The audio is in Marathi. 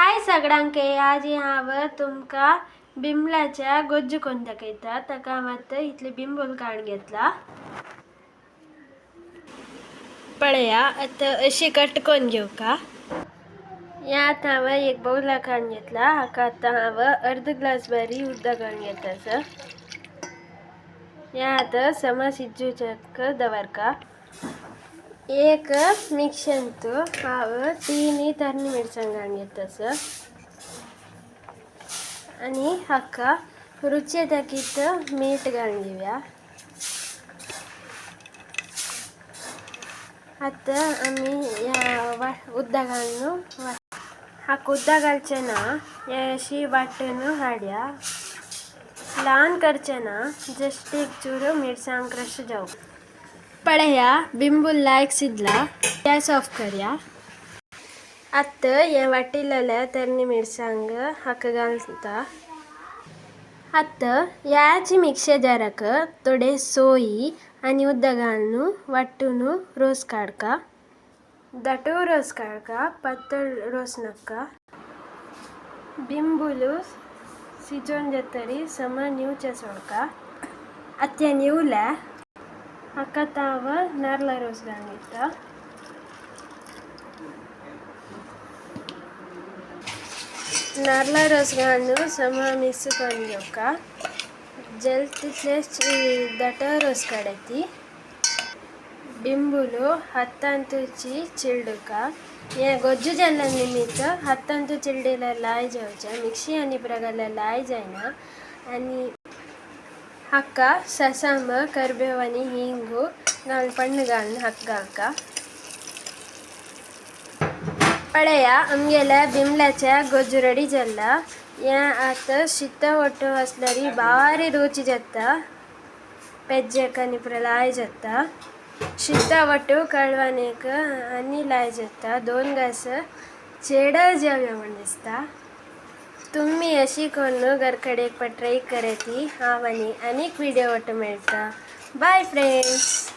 हाय सगळ्यांके आज हांव तुमका बिमलाच्या गोज्जू कोण दाखयता। ताका मात इतले बिंबोल काढून घेतला। पळया आता अशी कटकोन घेवका। यात हांव एक बाउला काढून घेतला। हाका आता हांव अर्ध ग्लास बरी उदक घालून घेता। यात सम शिजूचक दवरका। एक मिक्संत हांव 3 तरणी मिरसांग घालून घेता आणि हाका रुचे तकीत मीठ घालून घेऊया। आता आम्ही या उदक घालून हाका उदक घालचे ना या अशी वाटून हाडया। ल्हान करचे ना जस्ट एक चूर मिरसांग क्रश जाऊ। पळया बिंबूल लायक शिजला। गॅस ऑफ करया। आता या वाटिलेल्या तरणी मिरसांग हाका घालता। आता याची मिक्सर जाराक थोडे सोई आणि उदक घालून वाटून रोस काढका। दाटो रोस काढका, पातळ रोस नका। बिंबूल शिजोन जातरी सम निवचे सोडका। आता निवल्या हाका हांव नारळा रोस घालून घेता। नारळा रोस घालून सम मिक्स करून घेवका। तितले दाट रोस काढती। बिंबूल हातांतुची चिरडुका। ये गोज्जू जेन्ना निमित्त हातांतु चिरडिल्यार लाय जावचे, मिक्सी आणि प्रगारल्यार लाय जायना। आणि हाका ससाम करबेव आणि हिंग घालून पन्न घालून हाका घालका। पळया आमगेल्या बिमलाच्या गोज्जू रेडी जाला। या आता शीता वट्ट असल्यारी भारी रुची जाता। पेज्जेक आणि लाय जाता। शीता वट्ट कळवानेक आणि लाय जाता। 2 घास चेड जेवया म्हण दिसता। तुम्ही अशी करून घरकडे एक ट्राय करती। हांव आणि अनेक व्हिडिओ वट्ट मेळता। Bye friends.